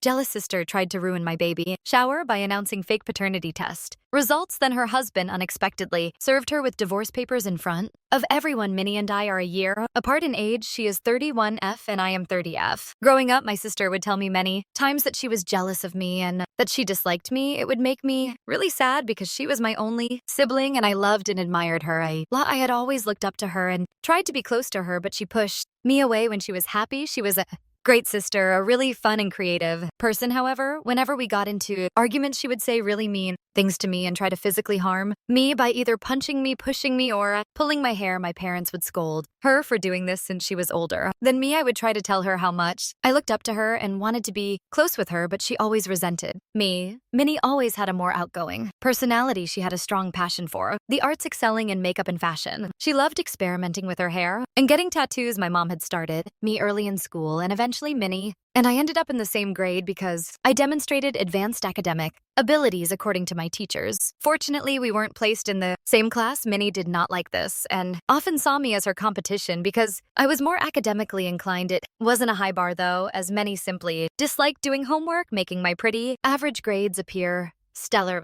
jealous sister tried to ruin my baby shower by announcing fake paternity test. Results, then her husband unexpectedly served her with divorce papers in front of everyone. Minnie and I are a year apart in age. She is 31F and I am 30F. Growing up, my sister would tell me many times that she was jealous of me and that she disliked me. It would make me really sad because she was my only sibling and I loved and admired her. I had always looked up to her and tried to be close to her, but she pushed me away when she was happy. She was a great sister, a really fun and creative person. However, whenever we got into arguments, she would say really mean things to me and try to physically harm me by either punching me, pushing me, or pulling my hair. My parents would scold her for doing this since she was older than me. I would try to tell her how much I looked up to her and wanted to be close with her, but she always resented me. Minnie always had a more outgoing personality. She had a strong passion for the arts, excelling in makeup and fashion. She loved experimenting with her hair and getting tattoos. My mom had started me early in school and eventually Minnie and I ended up in the same grade because I demonstrated advanced academic abilities according to my teachers. Fortunately, we weren't placed in the same class. Minnie did not like this and often saw me as her competition because I was more academically inclined. It wasn't a high bar though, as many simply disliked doing homework, making my pretty average grades appear stellar.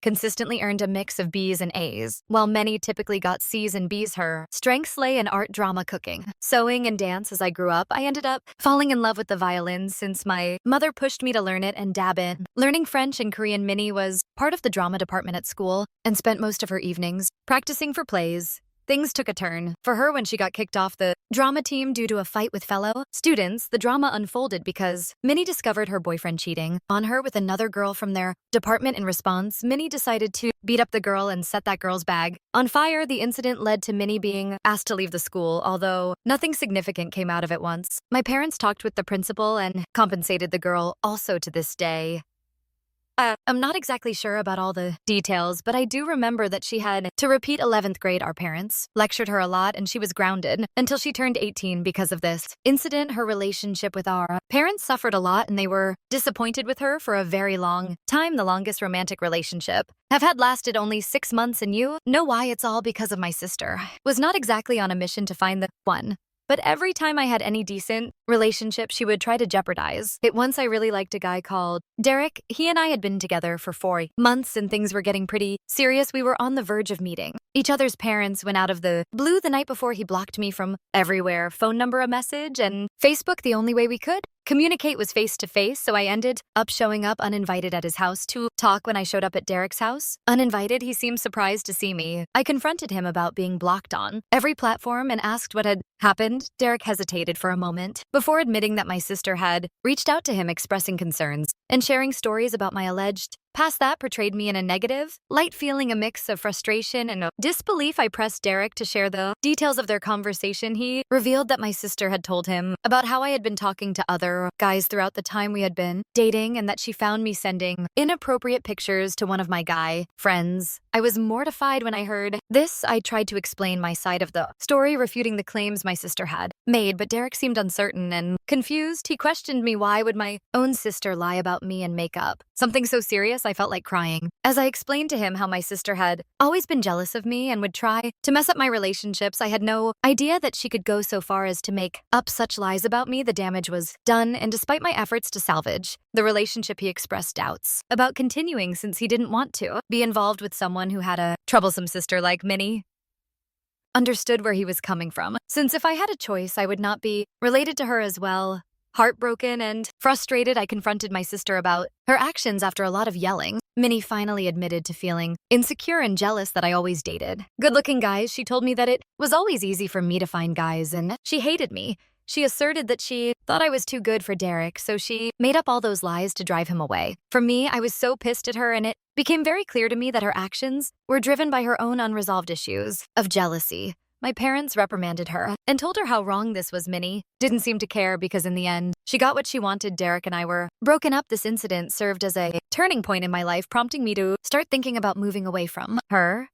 Consistently earned a mix of B's and A's, while many typically got C's and B's. Her strengths lay in art, drama, cooking, sewing, and dance. As I grew up, I ended up falling in love with the violin since my mother pushed me to learn it and dab in. Learning French and Korean, Minnie was part of the drama department at school and spent most of her evenings practicing for plays. Things took a turn for her when she got kicked off the drama team due to a fight with fellow students. The drama unfolded because Minnie discovered her boyfriend cheating on her with another girl from their department. In response, Minnie decided to beat up the girl and set that girl's bag on fire. The incident led to Minnie being asked to leave the school, although nothing significant came out of it. Once my parents talked with the principal and compensated the girl. Also to this day, I'm not exactly sure about all the details, but I do remember that she had to repeat 11th grade. Our parents lectured her a lot and she was grounded until she turned 18 because of this incident. Her relationship with our parents suffered a lot and they were disappointed with her for a very long time. The longest romantic relationship have had lasted only 6 months, and you know why? It's all because of my sister. I was not exactly on a mission to find the one, but every time I had any decent relationship, she would try to jeopardize it. Once I really liked a guy called Derek. He and I had been together for 4 months and things were getting pretty serious. We were on the verge of meeting each other's parents when out of the blue the night before he blocked me from everywhere. Phone number, a message, and Facebook. The only way we could communicate was face to face, so I ended up showing up uninvited at his house to talk. When I showed up at Derek's house, uninvited, he seemed surprised to see me. I confronted him about being blocked on every platform and asked what had happened. Derek hesitated for a moment before admitting that my sister had reached out to him expressing concerns and sharing stories about my alleged past that portrayed me in a negative light. Feeling a mix of frustration and disbelief, I pressed Derek to share the details of their conversation. He revealed that my sister had told him about how I had been talking to other guys throughout the time we had been dating and that she found me sending inappropriate pictures to one of my guy friends. I was mortified when I heard this. I tried to explain my side of the story, refuting the claims my sister had made, but Derek seemed uncertain and confused. He questioned me, why would my own sister lie about me and make up something so serious? I felt like crying as I explained to him how my sister had always been jealous of me and would try to mess up my relationships. I had no idea that she could go so far as to make up such lies about me. The damage was done, and despite my efforts to salvage the relationship, he expressed doubts about continuing since he didn't want to be involved with someone who had a troublesome sister like Minnie. Understood where he was coming from, since if I had a choice, I would not be related to her as well. Heartbroken and frustrated, I confronted my sister about her actions. After a lot of yelling, Minnie finally admitted to feeling insecure and jealous that I always dated good-looking guys. She told me that it was always easy for me to find guys and she hated me. She asserted that she thought I was too good for Derek, so she made up all those lies to drive him away from me. I was so pissed at her, and it became very clear to me that her actions were driven by her own unresolved issues of jealousy. My parents reprimanded her and told her how wrong this was. Minnie didn't seem to care because in the end, she got what she wanted. Derek and I were broken up. This incident served as a turning point in my life, prompting me to start thinking about moving away from her.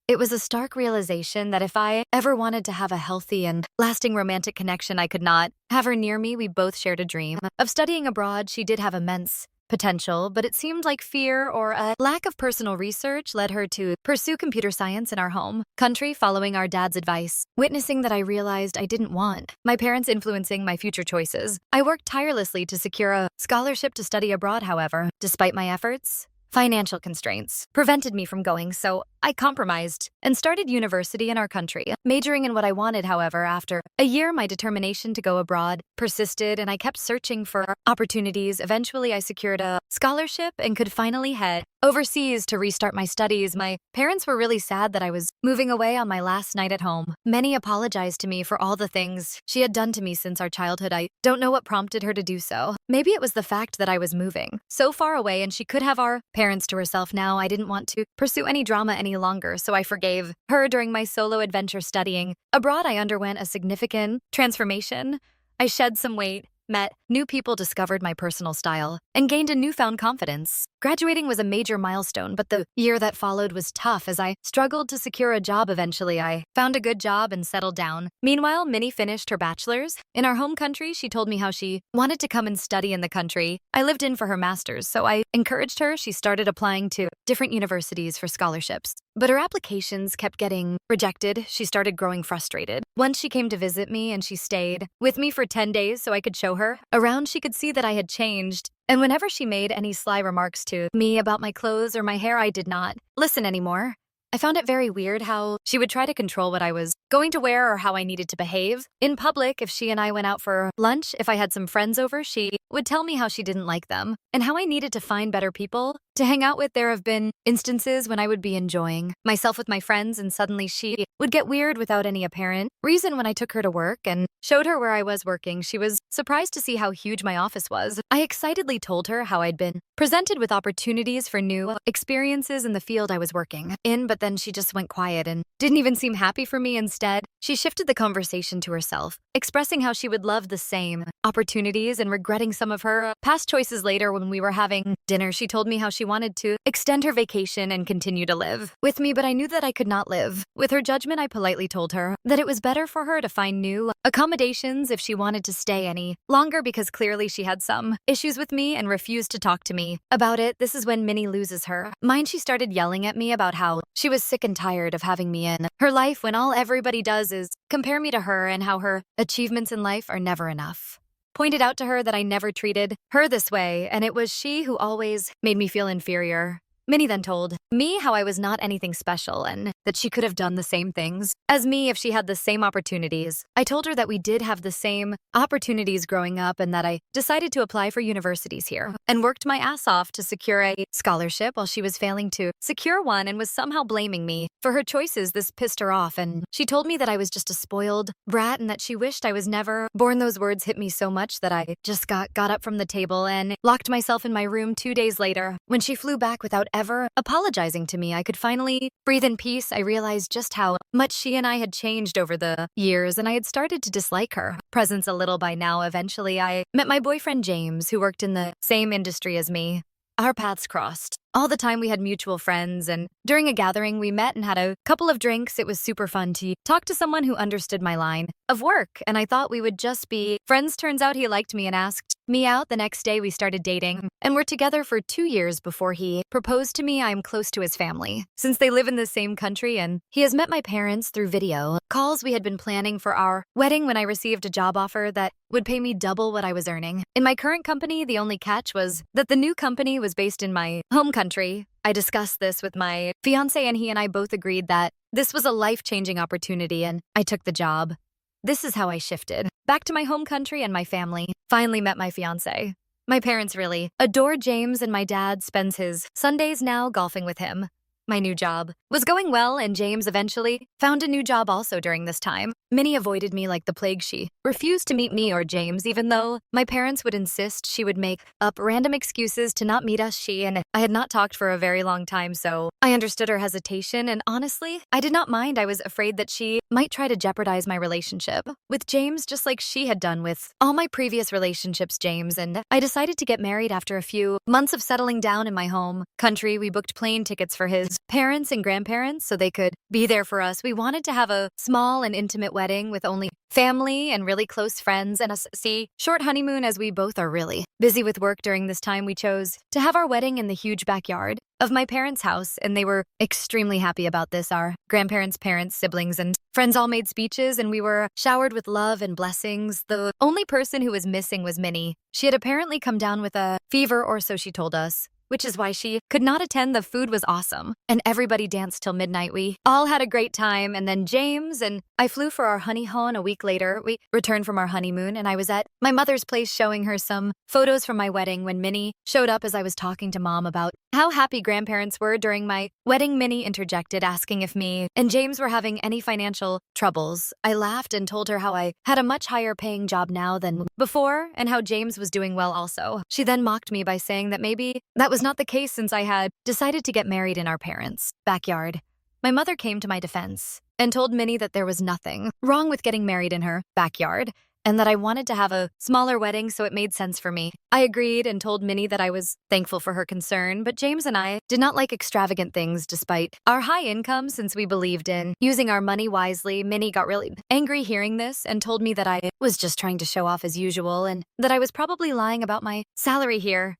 It was a stark realization that if I ever wanted to have a healthy and lasting romantic connection, I could not have her near me. We both shared a dream of studying abroad. She did have immense potential, but it seemed like fear or a lack of personal research led her to pursue computer science in our home country following our dad's advice, witnessing that I realized I didn't want my parents influencing my future choices. I worked tirelessly to secure a scholarship to study abroad, however, despite my efforts. Financial constraints prevented me from going, so I compromised and started university in our country, majoring in what I wanted. However, after a year, my determination to go abroad persisted and I kept searching for opportunities. Eventually, I secured a scholarship and could finally head overseas to restart my studies. My parents were really sad that I was moving away on my last night at home. Many apologized to me for all the things she had done to me since our childhood. I don't know what prompted her to do so. Maybe it was the fact that I was moving so far away and she could have our parents to herself now. I didn't want to pursue any drama any longer, so I forgave her. During my solo adventure studying abroad, I underwent a significant transformation. I shed some weight, met new people, discovered my personal style, and gained a newfound confidence. Graduating was a major milestone, but the year that followed was tough as I struggled to secure a job. Eventually, I found a good job and settled down. Meanwhile, Minnie finished her bachelor's. In our home country, she told me how she wanted to come and study in the country I lived in for her master's, so I encouraged her. She started applying to different universities for scholarships, but her applications kept getting rejected. She started growing frustrated. Once she came to visit me and she stayed with me for 10 days so I could show her around. She could see that I had changed. And whenever she made any sly remarks to me about my clothes or my hair, I did not listen anymore. I found it very weird how she would try to control what I was going to wear or how I needed to behave. In public, if she and I went out for lunch, if I had some friends over, she would tell me how she didn't like them and how I needed to find better people to hang out with. There have been instances when I would be enjoying myself with my friends and suddenly she would get weird without any apparent reason. When I took her to work and showed her where I was working, she was surprised to see how huge my office was. I excitedly told her how I'd been presented with opportunities for new experiences in the field I was working in, but then she just went quiet and didn't even seem happy for me. Instead, she shifted the conversation to herself, expressing how she would love the same opportunities and regretting some of her past choices. Later, when we were having dinner, she told me how she wanted to extend her vacation and continue to live with me, but I knew that I could not live with her judgment. I politely told her that it was better for her to find new accommodations if she wanted to stay any longer, because clearly she had some issues with me and refused to talk to me about it. This is when Minnie loses her mind. She started yelling at me about how she was sick and tired of having me in her life when all everybody does is compare me to her and how her achievements in life are never enough. Pointed out to her that I never treated her this way, and it was she who always made me feel inferior. Minnie then told me how I was not anything special and that she could have done the same things as me if she had the same opportunities. I told her that we did have the same opportunities growing up and that I decided to apply for universities here and worked my ass off to secure a scholarship while she was failing to secure one and was somehow blaming me for her choices. This pissed her off and she told me that I was just a spoiled brat and that she wished I was never born. Those words hit me so much that I just got up from the table and locked myself in my room. 2 days later, when she flew back without ever apologizing to me, I could finally breathe in peace. I realized just how much she and I had changed over the years, and I had started to dislike her presence a little by now. Eventually, I met my boyfriend James, who worked in the same industry as me. Our paths crossed all the time. We had mutual friends, and during a gathering, we met and had a couple of drinks. It was super fun to talk to someone who understood my line of work, and I thought we would just be friends. Turns out he liked me and asked me out. The next day, we started dating, and we're together for 2 years before he proposed to me. I'm close to his family, since they live in the same country, and he has met my parents through video calls. We had been planning for our wedding when I received a job offer that would pay me double what I was earning in my current company. The only catch was that the new company was based in my home country. I discussed this with my fiancé, and he and I both agreed that this was a life-changing opportunity, and I took the job. This is how I shifted back to my home country and my family. Finally met my fiancé. My parents really adore James, and my dad spends his Sundays now golfing with him. My new job was going well, and James eventually found a new job also during this time. Minnie avoided me like the plague. She refused to meet me or James, even though my parents would insist. She would make up random excuses to not meet us. She and I had not talked for a very long time, so I understood her hesitation, and honestly, I did not mind. I was afraid that she might try to jeopardize my relationship with James, just like she had done with all my previous relationships. James and I decided to get married after a few months of settling down in my home country. We booked plane tickets for his parents and grandparents so they could be there for us. We wanted to have a small and intimate wedding with only family and really close friends and a short honeymoon as we both are really busy with work during this time. We chose to have our wedding in the huge backyard of my parents' house, and they were extremely happy about this. Our grandparents, parents, siblings, and friends all made speeches, and we were showered with love and blessings. The only person who was missing was Minnie. She had apparently come down with a fever, or so she told us, which is why she could not attend. The food was awesome, and everybody danced till midnight. We all had a great time, and then James and I flew for our honeymoon a week later. We returned from our honeymoon, and I was at my mother's place showing her some photos from my wedding when Minnie showed up as I was talking to Mom about how happy grandparents were during my wedding. Minnie interjected, asking if me and James were having any financial troubles. I laughed and told her how I had a much higher paying job now than before, and how James was doing well also. She then mocked me by saying that maybe that was not the case since I had decided to get married in our parents' backyard. My mother came to my defense and told Minnie that there was nothing wrong with getting married in her backyard, and that I wanted to have a smaller wedding, so it made sense for me. I agreed and told Minnie that I was thankful for her concern, but James and I did not like extravagant things despite our high income, since we believed in using our money wisely. Minnie got really angry hearing this and told me that I was just trying to show off as usual and that I was probably lying about my salary here.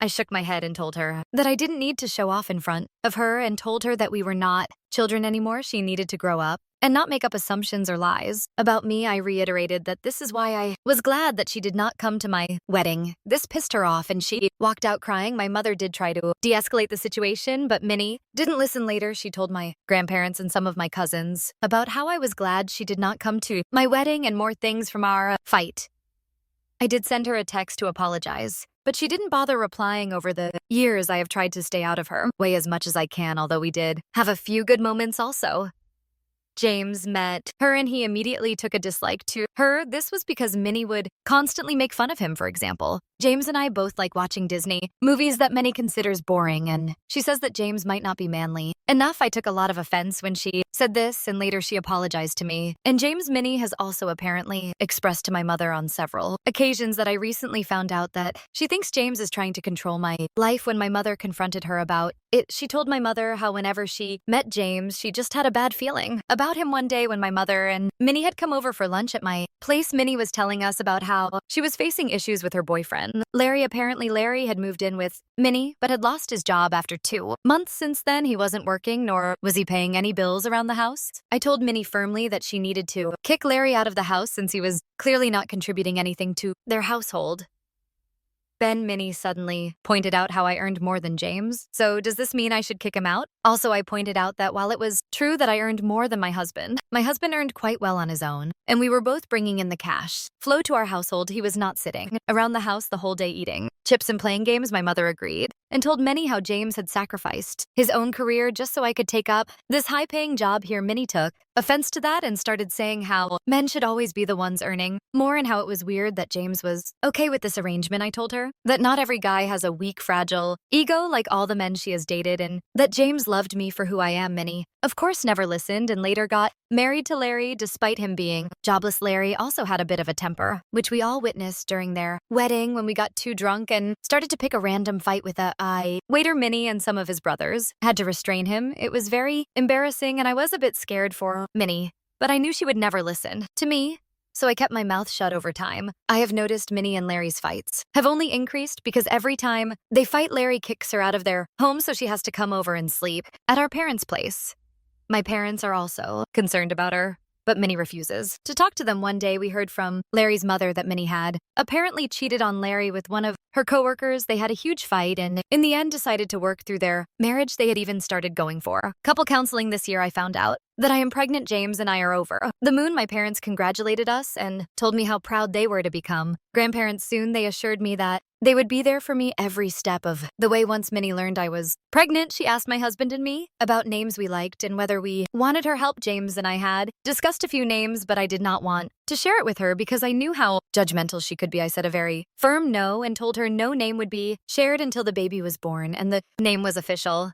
I shook my head and told her that I didn't need to show off in front of her, and told her that we were not children anymore. She needed to grow up and not make up assumptions or lies about me. I reiterated that this is why I was glad that she did not come to my wedding. This pissed her off, and she walked out crying. My mother did try to de-escalate the situation, but Minnie didn't listen. Later, she told my grandparents and some of my cousins about how I was glad she did not come to my wedding and more things from our fight. I did send her a text to apologize, but she didn't bother replying. Over the years, I have tried to stay out of her way as much as I can, although we did have a few good moments also. James met her and he immediately took a dislike to her. This was because Minnie would constantly make fun of him, for example. James and I both like watching Disney movies that Minnie considers boring, and she says that James might not be manly enough. I took a lot of offense when she said this, and later she apologized to me. And James, Minnie has also apparently expressed to my mother on several occasions that I recently found out that she thinks James is trying to control my life. When my mother confronted her about it, she told my mother how whenever she met James, she just had a bad feeling about him. One day when my mother and Minnie had come over for lunch at my place, Minnie was telling us about how she was facing issues with her boyfriend, Larry. Apparently, Larry had moved in with Minnie, but had lost his job after 2 months. Since then, he wasn't working, nor was he paying any bills around the house. I told Minnie firmly that she needed to kick Larry out of the house since he was clearly not contributing anything to their household. Then Minnie suddenly pointed out how I earned more than James. So does this mean I should kick him out? Also, I pointed out that while it was true that I earned more than my husband earned quite well on his own, and we were both bringing in the cash flow to our household. He was not sitting around the house the whole day eating chips and playing games. My mother agreed and told Minnie how James had sacrificed his own career just so I could take up this high-paying job here. Minnie took offense to that and started saying how men should always be the ones earning more, and how it was weird that James was okay with this arrangement. I told her that not every guy has a weak, fragile ego like all the men she has dated, and that James loved me for who I am. Minnie, of course, never listened and later got married to Larry despite him being jobless. Larry also had a bit of a temper, which we all witnessed during their wedding when we got too drunk and started to pick a random fight with a waiter. Minnie and some of his brothers had to restrain him. It was very embarrassing, and I was a bit scared for Minnie, but I knew she would never listen to me, so I kept my mouth shut. Over time, I have noticed Minnie and Larry's fights have only increased because every time they fight, Larry kicks her out of their home, so she has to come over and sleep at our parents' place. My parents are also concerned about her, but Minnie refuses to talk to them. One day, we heard from Larry's mother that Minnie had apparently cheated on Larry with one of her coworkers. They had a huge fight and in the end decided to work through their marriage. They had even started going for couple counseling this year. I found out that I am pregnant. James and I are over the moon. My parents congratulated us and told me how proud they were to become grandparents soon. They assured me that they would be there for me every step of the way. Once Minnie learned I was pregnant, she asked my husband and me about names we liked and whether we wanted her help. James and I had discussed a few names, but I did not want to share it with her because I knew how judgmental she could be. I said a very firm no and told her no name would be shared until the baby was born and the name was official.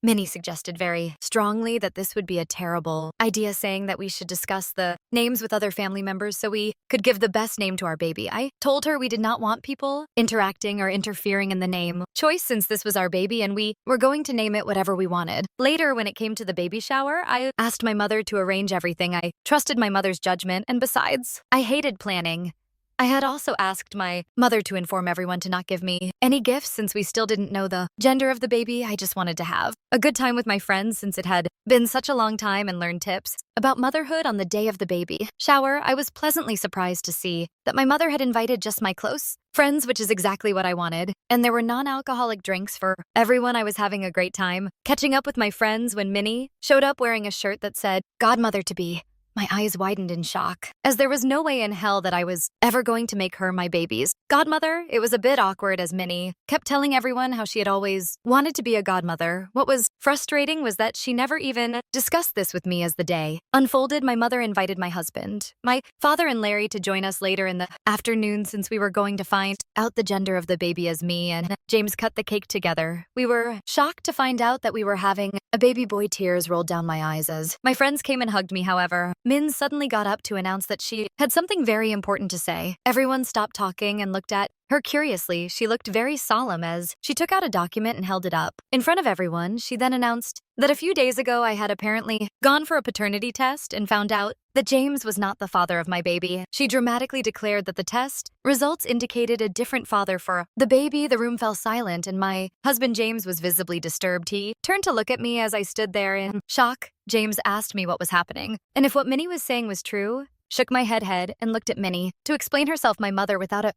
Minnie suggested very strongly that this would be a terrible idea, saying that we should discuss the names with other family members so we could give the best name to our baby. I told her we did not want people interacting or interfering in the name choice since this was our baby and we were going to name it whatever we wanted. Later, when it came to the baby shower, I asked my mother to arrange everything. I trusted my mother's judgment, and besides, I hated planning. I had also asked my mother to inform everyone to not give me any gifts since we still didn't know the gender of the baby. I just wanted to have a good time with my friends since it had been such a long time and learn tips about motherhood on the day of the baby shower. I was pleasantly surprised to see that my mother had invited just my close friends, which is exactly what I wanted. And there were non-alcoholic drinks for everyone. I was having a great time catching up with my friends when Minnie showed up wearing a shirt that said godmother-to-be. My eyes widened in shock, as there was no way in hell that I was ever going to make her my baby's godmother. It was a bit awkward as Minnie kept telling everyone how she had always wanted to be a godmother. What was frustrating was that she never even discussed this with me. As the day unfolded, my mother invited my husband, my father, and Larry to join us later in the afternoon since we were going to find out the gender of the baby as me and James cut the cake together. We were shocked to find out that we were having a baby boy. Tears rolled down my eyes as my friends came and hugged me. However, Min suddenly got up to announce that she had something very important to say. Everyone stopped talking and looked at her curiously. She looked very solemn as she took out a document and held it up in front of everyone. She then announced that a few days ago I had apparently gone for a paternity test and found out that James was not the father of my baby. She dramatically declared that the test results indicated a different father for the baby. The room fell silent and my husband James was visibly disturbed. He turned to look at me as I stood there in shock. James asked me what was happening and if what Minnie was saying was true. Shook my head and looked at Minnie. To explain herself, my mother, without a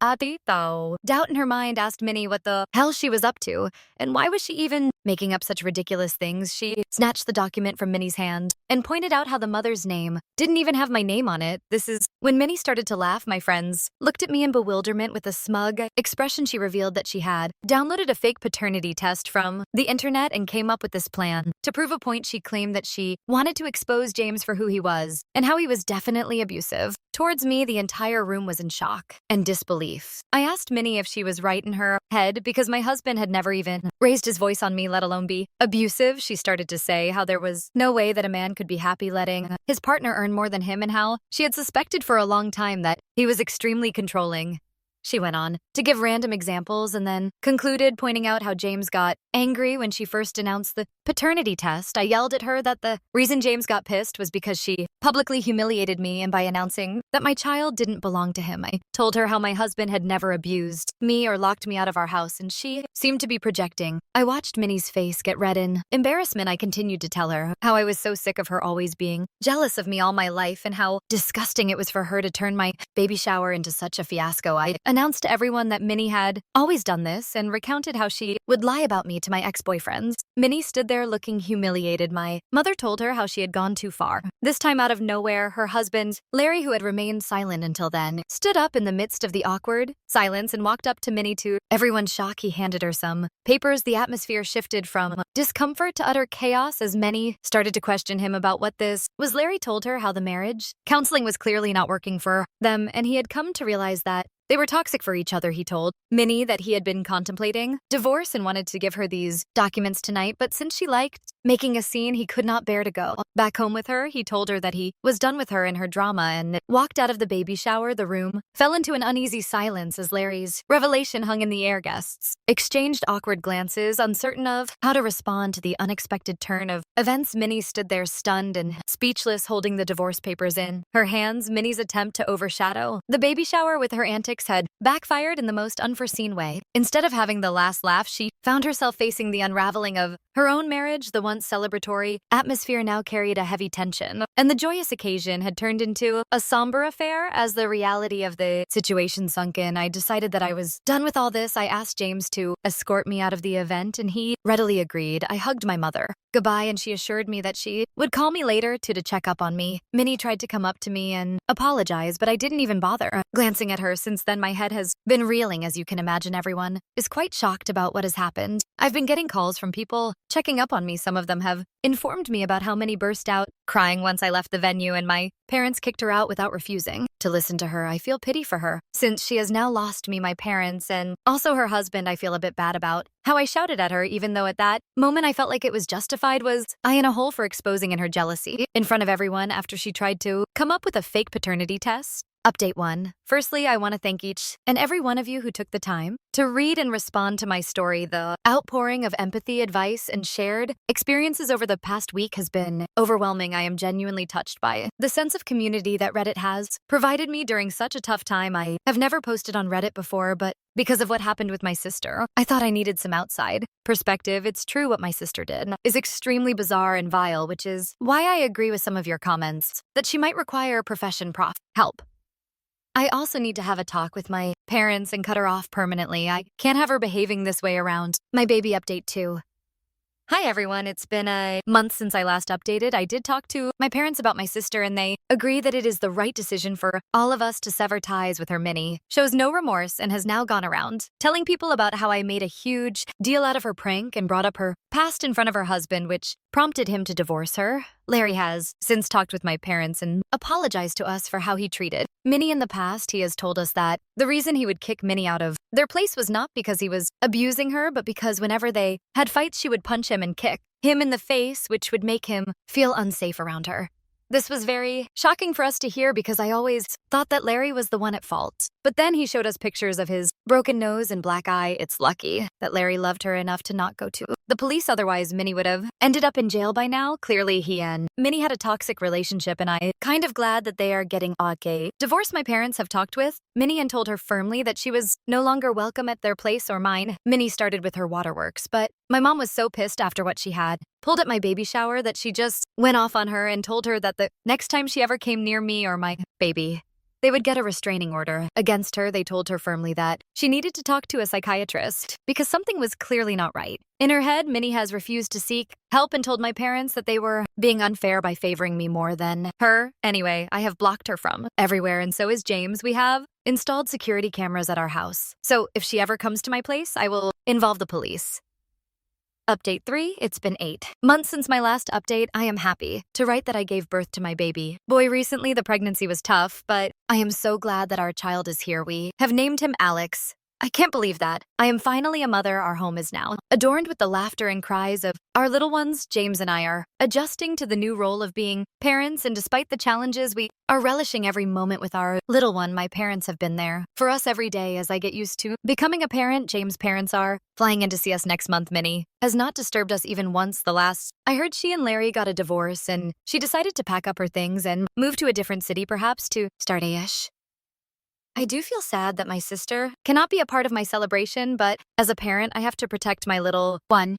doubt in her mind, asked Minnie what the hell she was up to, and why was she even making up such ridiculous things. She snatched the document from Minnie's hand and pointed out how the mother's name didn't even have my name on it. This is when Minnie started to laugh. My friends looked at me in bewilderment with a smug expression. She revealed that she had downloaded a fake paternity test from the internet and came up with this plan. To prove a point, she claimed that she wanted to expose James for who he was and how he was definitely abusive towards me. The entire room was in shock and disbelief. I asked Minnie if she was right in her head because my husband had never even raised his voice on me, let alone be abusive. She started to say how there was no way that a man could be happy letting his partner earn more than him and how she had suspected for a long time that he was extremely controlling. She went on to give random examples and then concluded, pointing out how James got angry when she first announced the paternity test. I yelled at her that the reason James got pissed was because she publicly humiliated me and by announcing that my child didn't belong to him. I told her how my husband had never abused me or locked me out of our house, and she seemed to be projecting. I watched Minnie's face get red in embarrassment. I continued to tell her how I was so sick of her always being jealous of me all my life and how disgusting it was for her to turn my baby shower into such a fiasco. I announced to everyone that Minnie had always done this and recounted how she would lie about me to my ex-boyfriends. Minnie stood there looking humiliated. My mother told her how she had gone too far. This time, out of nowhere, her husband, Larry, who had remained silent until then, stood up in the midst of the awkward silence and walked up to Minnie. To everyone's shock, he handed her some papers. The atmosphere shifted from discomfort to utter chaos as many started to question him about what this was. Larry told her how the marriage counseling was clearly not working for them, and he had come to realize that they were toxic for each other. He told Minnie that he had been contemplating divorce and wanted to give her these documents tonight, but since she liked making a scene, he could not bear to go back home with her. He told her that he was done with her and her drama and walked out of the baby shower. The room fell into an uneasy silence as Larry's revelation hung in the air. Guests exchanged awkward glances, uncertain of how to respond to the unexpected turn of events. Minnie stood there stunned and speechless, holding the divorce papers in her hands. Minnie's attempt to overshadow the baby shower with her antics had backfired in the most unforeseen way. Instead of having the last laugh, she found herself facing the unraveling of her own marriage. The once celebratory atmosphere now carried a heavy tension, and the joyous occasion had turned into a somber affair. As the reality of the situation sunk in, I decided that I was done with all this. I asked James to escort me out of the event, and he readily agreed. I hugged my mother goodbye, and she assured me that she would call me later to check up on me. Minnie tried to come up to me and apologize, but I didn't even bother glancing at her. Since then, my head has been reeling. As you can imagine, everyone is quite shocked about what has happened. happened. I've been getting calls from people checking up on me. Some of them have informed me about how many burst out crying once I left the venue and my parents kicked her out without refusing. To listen to her, I feel pity for her, since she has now lost me, my parents, and also her husband. I feel a bit bad about how I shouted at her, even though at that moment I felt like it was justified. Was I in a hole for exposing in her jealousy in front of everyone after she tried to come up with a fake paternity test? Update 1. Firstly, I want to thank each and every one of you who took the time to read and respond to my story. The outpouring of empathy, advice, and shared experiences over the past week has been overwhelming. I am genuinely touched by it. The sense of community that Reddit has provided me during such a tough time. I have never posted on Reddit before, but because of what happened with my sister, I thought I needed some outside perspective. It's true what my sister did is extremely bizarre and vile, which is why I agree with some of your comments that she might require profession help. I also need to have a talk with my parents and cut her off permanently. I can't have her behaving this way around my baby. Update 2. Hi everyone, it's been a month since I last updated. I did talk to my parents about my sister and they agree that it is the right decision for all of us to sever ties with her. Minnie shows no remorse and has now gone around telling people about how I made a huge deal out of her prank and brought up her past in front of her husband, which prompted him to divorce her. Larry has since talked with my parents and apologized to us for how he treated Minnie in the past. He has told us that the reason he would kick Minnie out of their place was not because he was abusing her, but because whenever they had fights, she would punch him and kick him in the face, which would make him feel unsafe around her. This was very shocking for us to hear because I always thought that Larry was the one at fault. But then he showed us pictures of his broken nose and black eye. It's lucky that Larry loved her enough to not go to the police. Otherwise, Minnie would have ended up in jail by now. Clearly, he and Minnie had a toxic relationship, and I'm kind of glad that they are getting okay. Divorce. My parents have talked with Minnie and told her firmly that she was no longer welcome at their place or mine. Minnie started with her waterworks, but my mom was so pissed after what she had pulled at my baby shower that she just went off on her and told her that the next time she ever came near me or my baby, they would get a restraining order against her. They told her firmly that she needed to talk to a psychiatrist because something was clearly not right. In her head, Minnie has refused to seek help and told my parents that they were being unfair by favoring me more than her. Anyway, I have blocked her from everywhere, and so is James. We have installed security cameras at our house, so if she ever comes to my place, I will involve the police. Update 3. It's been 8 months since my last update. I am happy to write that I gave birth to my baby boy recently. The pregnancy was tough, but I am so glad that our child is here. We have named him Alex. I can't believe that. I am finally a mother. Our home is now adorned with the laughter and cries of our little ones. James and I are adjusting to the new role of being parents, and despite the challenges, we are relishing every moment with our little one. My parents have been there for us every day as I get used to becoming a parent. James' parents are flying in to see us next month. Minnie has not disturbed us even once. The last I heard, she and Larry got a divorce, and she decided to pack up her things and move to a different city, perhaps to start a-ish. I do feel sad that my sister cannot be a part of my celebration, but as a parent, I have to protect my little one.